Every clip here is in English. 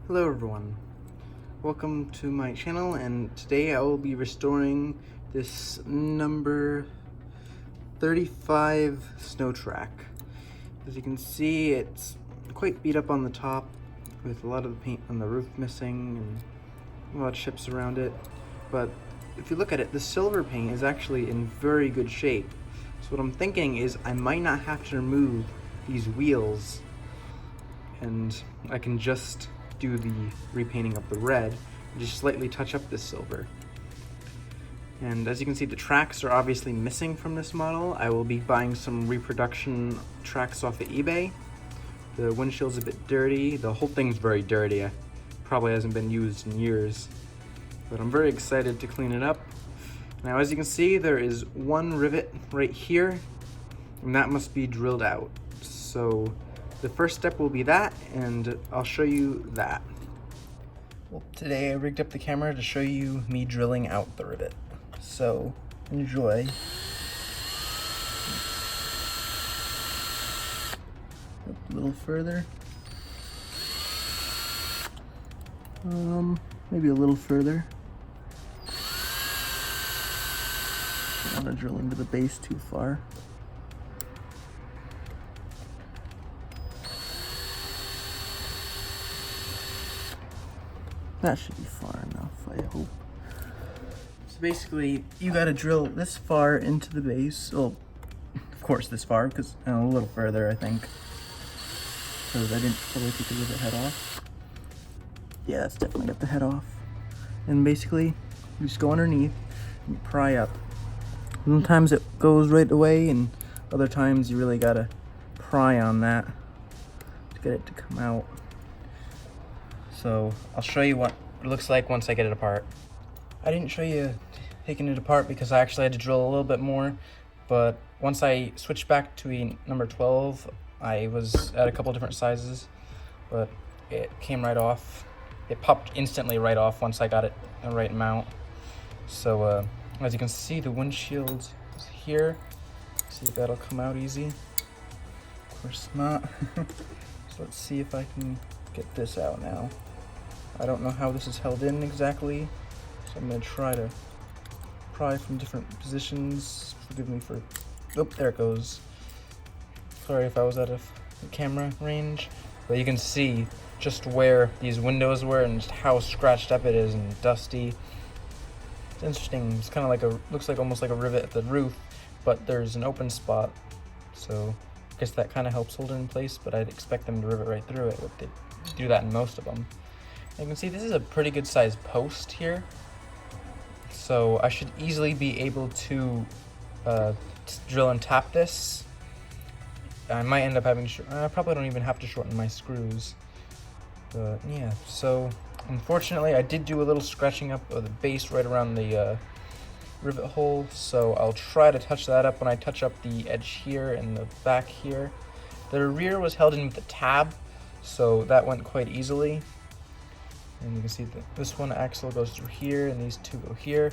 Hello everyone, welcome to my channel, and today I will be restoring this number 35 snow track. As you can see, it's quite beat up on the top with a lot of the paint on the roof missing and a lot of chips around it, but if you look at it, the silver paint is actually in very good shape. So what I'm thinking is I might not have to remove these wheels, and I can just do the repainting of the red and just slightly touch up this silver. And as you can see, the tracks are obviously missing from this model. I will be buying some reproduction tracks off of eBay. The windshield's a bit dirty. The whole thing's very dirty. It probably hasn't been used in years, but I'm very excited to clean it up. Now, as you can see, there is one rivet right here, and that must be drilled out. So the first step will be that, and I'll show you that. Well, today I rigged up the camera to show you me drilling out the rivet. So, enjoy. Up a little further. Maybe a little further. Don't want to drill into the base too far. That should be far enough, I hope. So basically, you gotta drill this far into the base. Well, of course this far, because a little further, I think. Because I didn't totally take the rivet head off. Yeah, that's definitely got the head off. And basically, you just go underneath and pry up. Sometimes it goes right away, and other times you really gotta pry on that to get it to come out. So I'll show you what it looks like once I get it apart. I didn't show you taking it apart because I actually had to drill a little bit more, but once I switched back to a number 12, I was at a couple different sizes, but it came right off. It popped instantly right off once I got it the right amount. So as you can see, the windshield is here. See if that'll come out easy. Of course not. So let's see if I can get this out now. I don't know how this is held in exactly, so I'm going to try to pry from different positions. Forgive me for... Oh, there it goes. Sorry if I was out of the camera range, but you can see just where these windows were and just how scratched up it is and dusty. It's interesting. It's kind of like looks like almost like a rivet at the roof, but there's an open spot, so I guess that kind of helps hold it in place, but I'd expect them to rivet right through it. They do that in most of them. You can see this is a pretty good sized post here, so I should easily be able to drill and tap this. I might end up having I probably don't even have to shorten my screws, but yeah. So unfortunately I did do a little scratching up of the base right around the rivet hole, so I'll try to touch that up when I touch up the edge here and the back here. The rear was held in with a tab, so that went quite easily. And you can see that this one axle goes through here and these two go here.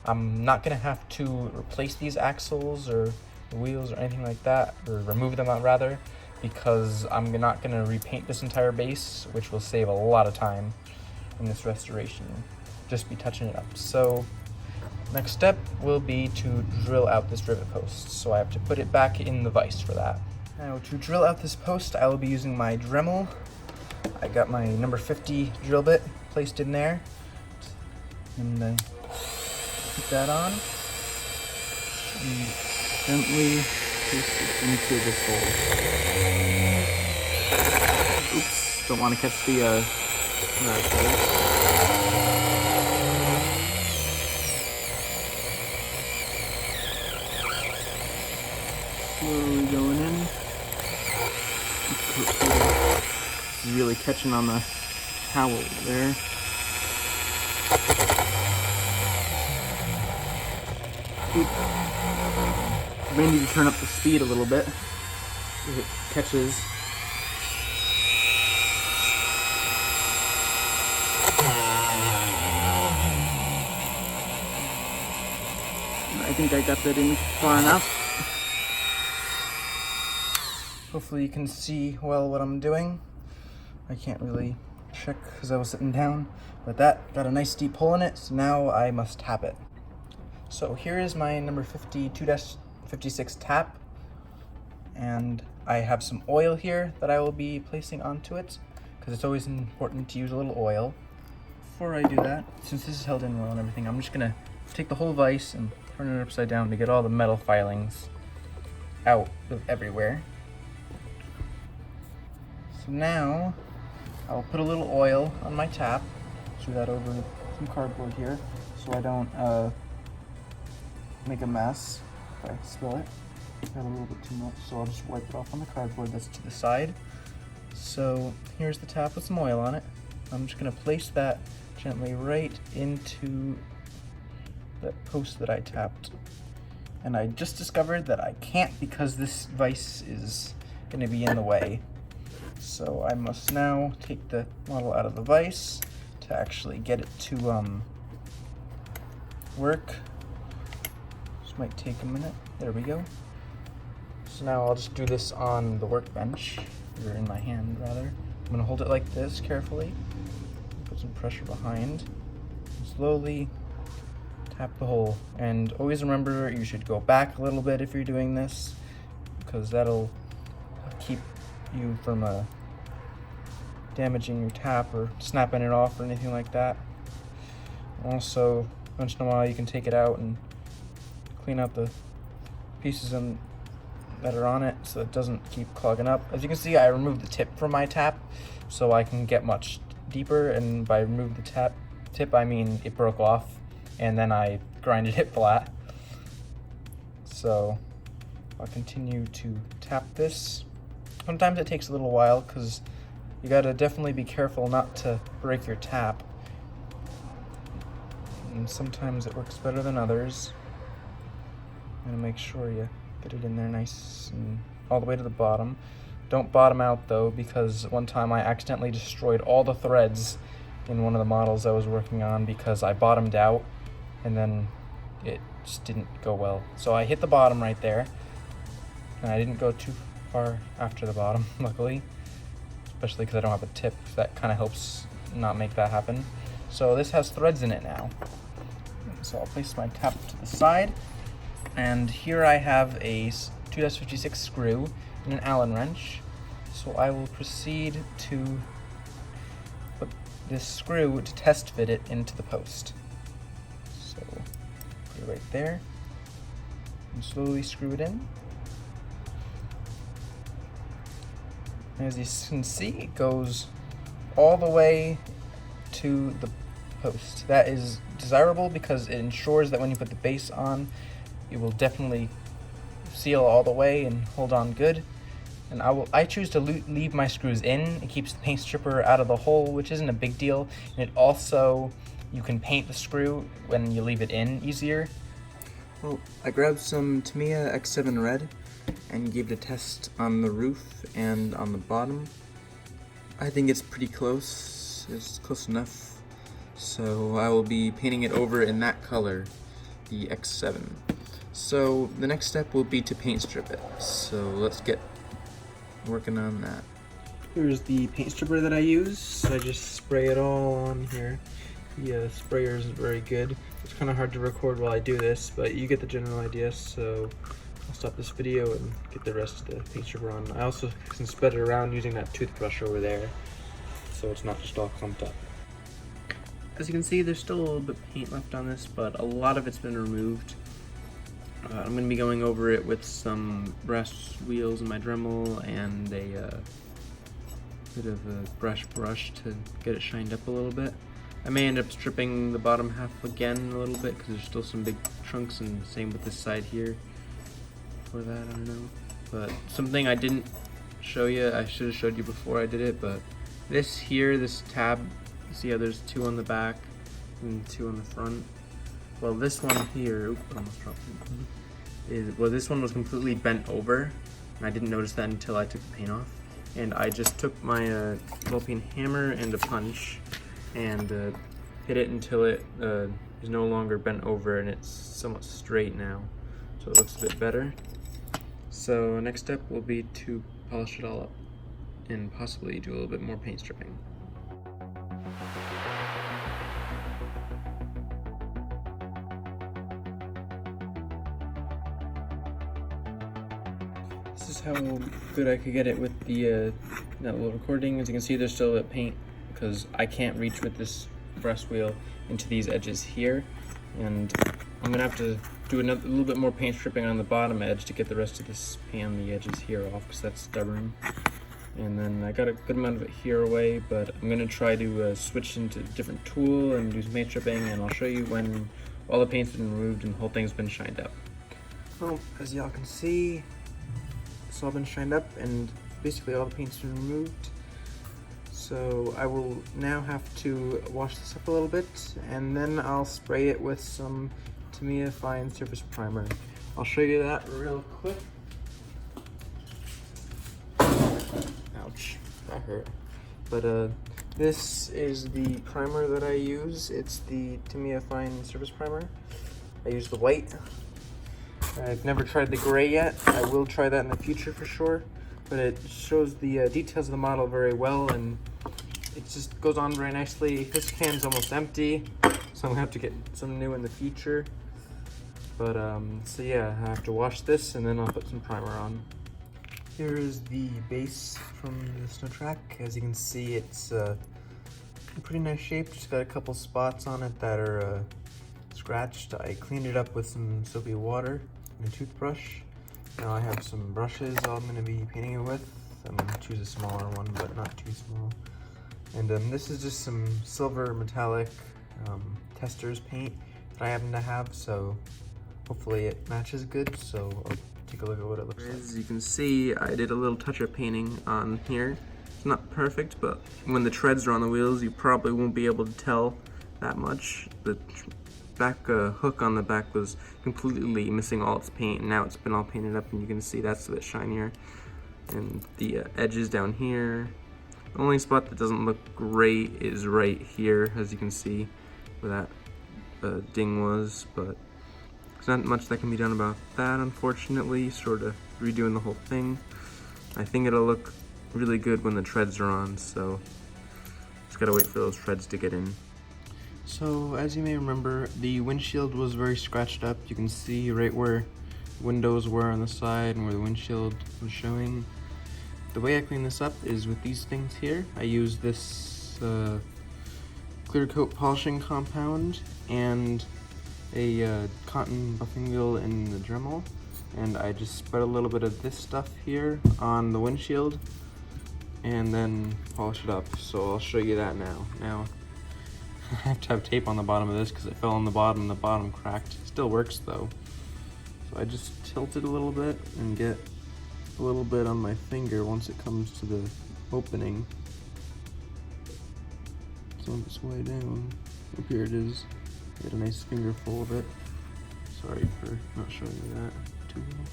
I'm not gonna have to replace these axles or the wheels or anything like that, or remove them out rather, because I'm not gonna repaint this entire base, which will save a lot of time in this restoration. Just be touching it up. So next step will be to drill out this rivet post. So I have to put it back in the vise for that. Now to drill out this post, I will be using my Dremel. I got my number 50 drill bit placed in there, and then put that on and gently place it into this hole. Oops, don't want to catch the slowly going in. Really catching on the towel there. May need to turn up the speed a little bit if it catches. I think I got that in far enough. Hopefully you can see well what I'm doing. I can't really check because I was sitting down, but that got a nice deep hole in it, so now I must tap it. So here is my number 52-56 tap, and I have some oil here that I will be placing onto it because it's always important to use a little oil. Before I do that, since this is held in well and everything, I'm just gonna take the whole vise and turn it upside down to get all the metal filings out of everywhere. So now I'll put a little oil on my tap. Do that over some cardboard here so I don't make a mess if I spill it. Got a little bit too much, so I'll just wipe it off on the cardboard that's to the side. So here's the tap with some oil on it. I'm just gonna place that gently right into that post that I tapped. And I just discovered that I can't because this vise is gonna be in the way. So I must now take the model out of the vise to actually get it to work. This might take a minute. There we go. So now I'll just do this on the workbench, or in my hand rather. I'm gonna hold it like this carefully, put some pressure behind, and slowly tap the hole. And always remember you should go back a little bit if you're doing this, because that'll keep you from damaging your tap or snapping it off or anything like that. Also, once in a while you can take it out and clean out the pieces that are on it so it doesn't keep clogging up. As you can see, I removed the tip from my tap so I can get much deeper, and by remove the tip I mean it broke off and then I grinded it flat. So I'll continue to tap this. Sometimes it takes a little while because you gotta definitely be careful not to break your tap. And sometimes it works better than others. I'm gonna make sure you get it in there nice and all the way to the bottom. Don't bottom out though, because one time I accidentally destroyed all the threads in one of the models I was working on because I bottomed out and then it just didn't go well. So I hit the bottom right there and I didn't go too far after the bottom, luckily, especially because I don't have a tip. That kind of helps not make that happen. So this has threads in it now. So I'll place my tap to the side, and here I have a 2-56 screw and an Allen wrench. So I will proceed to put this screw to test fit it into the post. So put it right there and slowly screw it in. As you can see, it goes all the way to the post. That is desirable because it ensures that when you put the base on, it will definitely seal all the way and hold on good. And I choose to leave my screws in. It keeps the paint stripper out of the hole, which isn't a big deal. And it also, you can paint the screw when you leave it in easier. Well, I grabbed some Tamiya X7 Red and gave it a test on the roof and on the bottom. I think it's pretty close. It's close enough. So I will be painting it over in that color, the X7. So the next step will be to paint strip it. So let's get working on that. Here's the paint stripper that I use. I just spray it all on here. The sprayer isn't very good. It's kind of hard to record while I do this, but you get the general idea. So I'll stop this video and get the rest of the paint stripper on. I also can spread it around using that toothbrush over there, so it's not just all clumped up. As you can see, there's still a little bit of paint left on this, but a lot of it's been removed. I'm going to be going over it with some brass wheels in my Dremel and a bit of a brush to get it shined up a little bit. I may end up stripping the bottom half again a little bit because there's still some big chunks, and same with this side here. For that, I don't know. But something I didn't show you, I should have showed you before I did it, but this here, this tab, you see how there's two on the back and two on the front? Well, this one here, oops, I almost dropped it. Well, this one was completely bent over, and I didn't notice that until I took the paint off. And I just took my ball peen hammer and a punch and hit it until it is no longer bent over and it's somewhat straight now. So it looks a bit better. So next step will be to polish it all up and possibly do a little bit more paint stripping. how good I could get it with the that little recording. As you can see, there's still a paint because I can't reach with this brush wheel into these edges here, and I'm gonna have to do a little bit more paint stripping on the bottom edge to get the rest of this paint on the edges here off, because that's stubborn. And then I got a good amount of it here away, but I'm gonna try to switch into a different tool and do some paint stripping, and I'll show you when all the paint's been removed and the whole thing's been shined up. Well, as y'all can see, it's all been shined up and basically all the paint's been removed. So I will now have to wash this up a little bit, and then I'll spray it with some Tamiya Fine Surface Primer. I'll show you that real quick. Ouch, that hurt. But this is the primer that I use. It's the Tamiya Fine Surface Primer. I use the white. I've never tried the gray yet. I will try that in the future for sure. But it shows the details of the model very well, and it just goes on very nicely. This can's almost empty, so I'm gonna have to get some new in the future. But so yeah, I have to wash this and then I'll put some primer on. Here is the base from the snow track. As you can see, it's in pretty nice shape. Just got a couple spots on it that are scratched. I cleaned it up with some soapy water and a toothbrush. Now I have some brushes I'm going to be painting it with. I'm going to choose a smaller one, but not too small. And this is just some silver metallic Testors paint that I happen to have, so hopefully it matches good. So I'll take a look at what it looks like. As you can see, I did a little touch-up painting on here. It's not perfect, but when the treads are on the wheels, you probably won't be able to tell that much. The back hook on the back was completely missing all its paint, and now it's been all painted up, and you can see that's a bit shinier. And the edges down here, the only spot that doesn't look great is right here, as you can see where that ding was, but there's not much that can be done about that, unfortunately. Sort of redoing the whole thing. I think it'll look really good when the treads are on, so just gotta wait for those treads to get in. So, as you may remember, the windshield was very scratched up. You can see right where windows were on the side and where the windshield was showing. The way I clean this up is with these things here. I use this clear coat polishing compound and a cotton buffing wheel in the Dremel, and I just spread a little bit of this stuff here on the windshield and then polish it up. So I'll show you that now. I have to have tape on the bottom of this because it fell on the bottom cracked. It still works though. So I just tilt it a little bit and get a little bit on my finger once it comes to the opening. It's on its way down. Up here it is. Get a nice finger full of it. Sorry for not showing you that too well.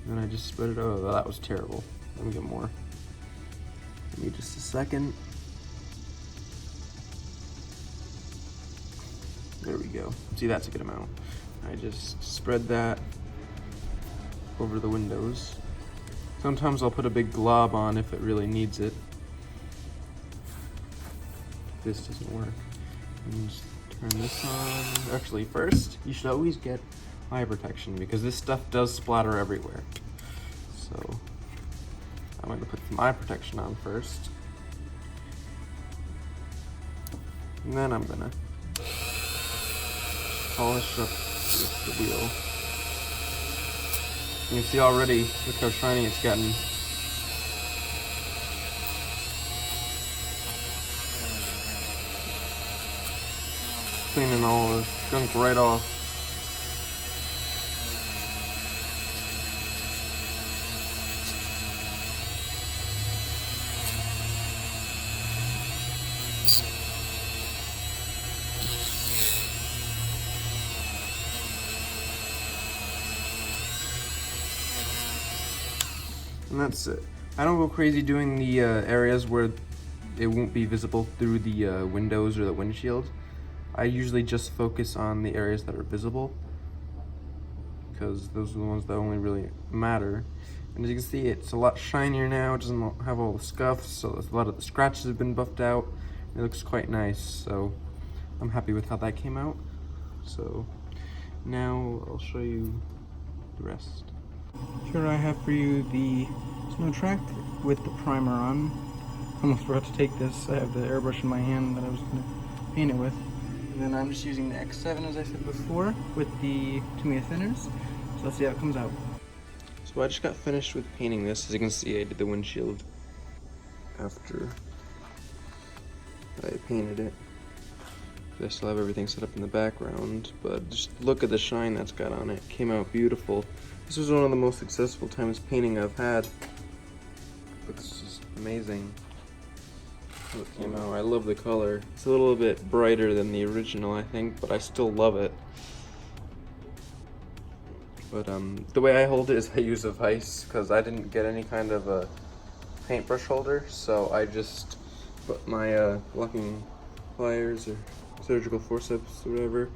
And then I just spread it. Oh, that was terrible. Let me get more. Give me just a second. There we go. See, that's a good amount. I just spread that over the windows. Sometimes I'll put a big glob on if it really needs it. This doesn't work. And just turn this on. Actually, first, you should always get eye protection because this stuff does splatter everywhere. So, I'm going to put some eye protection on first. And then I'm going to polish up the wheel. You can see already, look how shiny it's gotten. Cleaning all the gunk right off. And that's it. I don't go crazy doing the areas where it won't be visible through the windows or the windshield. I usually just focus on the areas that are visible because those are the ones that only really matter. And as you can see, it's a lot shinier now. It doesn't have all the scuffs, so a lot of the scratches have been buffed out. It looks quite nice, so I'm happy with how that came out. So now I'll show you the rest. Here I have for you the snow track with the primer on. Almost forgot to take this. I have the airbrush in my hand that I was going to paint it with. And then I'm just using the X7 as I said before with the Tamiya thinners. So let's see how it comes out. So I just got finished with painting this. As you can see, I did the windshield after I painted it. I still have everything set up in the background, but just look at the shine that's got on it. It came out beautiful. This was one of the most successful times painting I've had. Looks just amazing. It came out. I love the color. It's a little bit brighter than the original, I think, but I still love it. But the way I hold it is I use a vise because I didn't get any kind of a paintbrush holder, so I just put my locking pliers or surgical forceps or whatever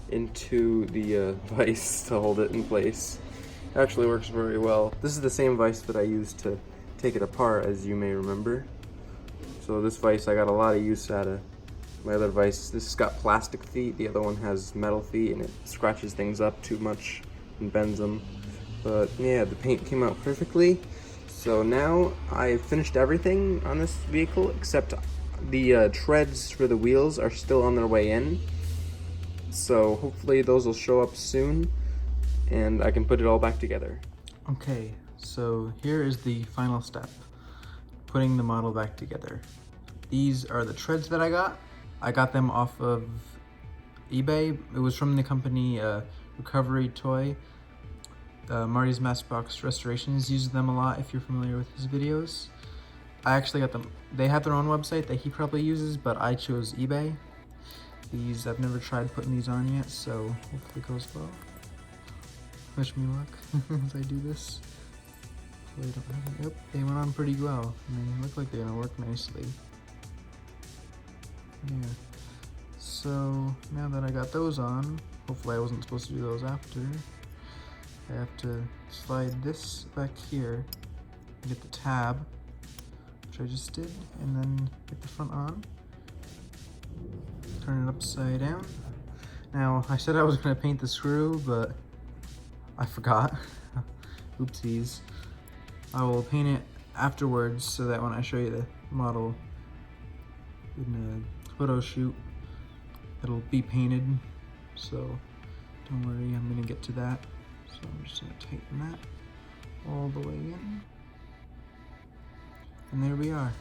into the vise to hold it in place. It actually works very well. This is the same vise that I used to take it apart, as you may remember. So this vise I got a lot of use out of. My other vise, this has got plastic feet, the other one has metal feet, and it scratches things up too much and bends them. But yeah, the paint came out perfectly. So now I've finished everything on this vehicle except the treads for the wheels are still on their way in. So hopefully those will show up soon and I can put it all back together. Okay, so here is the final step, putting the model back together. These are the treads that I got. I got them off of eBay. It was from the company Recovery Toy. Marty's Matchbox Restorations uses them a lot if you're familiar with his videos. I actually got them. They have their own website that he probably uses, but I chose eBay. These, I've never tried putting these on yet, so hopefully it goes well. Wish me luck as I do this. Hopefully I don't have it. Yep, they went on pretty well. And they look like they're gonna work nicely. Yeah. So now that I got those on, hopefully I wasn't supposed to do those after. I have to slide this back here and get the tab, which I just did, and then get the front on. Turn it upside down. Now, I said I was going to paint the screw, but I forgot. Oopsies. I will paint it afterwards so that when I show you the model in a photo shoot, it'll be painted. So don't worry, I'm going to get to that. So I'm just going to tighten that all the way in. And there we are.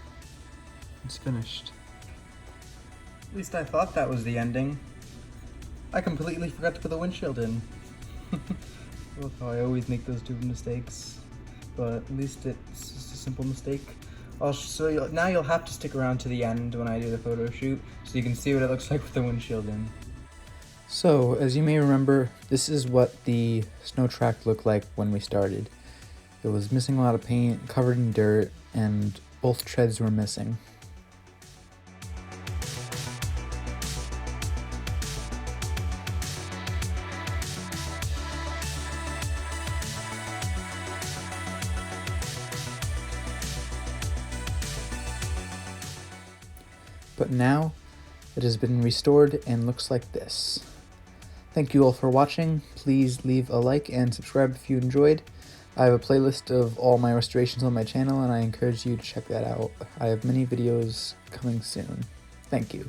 It's finished. At least I thought that was the ending. I completely forgot to put the windshield in. Look how I always make those two mistakes. But at least it's just a simple mistake. Now you'll have to stick around to the end when I do the photo shoot so you can see what it looks like with the windshield in. So, as you may remember, this is what the snow track looked like when we started. It was missing a lot of paint, covered in dirt, and both treads were missing. But now, it has been restored and looks like this. Thank you all for watching. Please leave a like and subscribe if you enjoyed. I have a playlist of all my restorations on my channel and I encourage you to check that out. I have many videos coming soon. Thank you.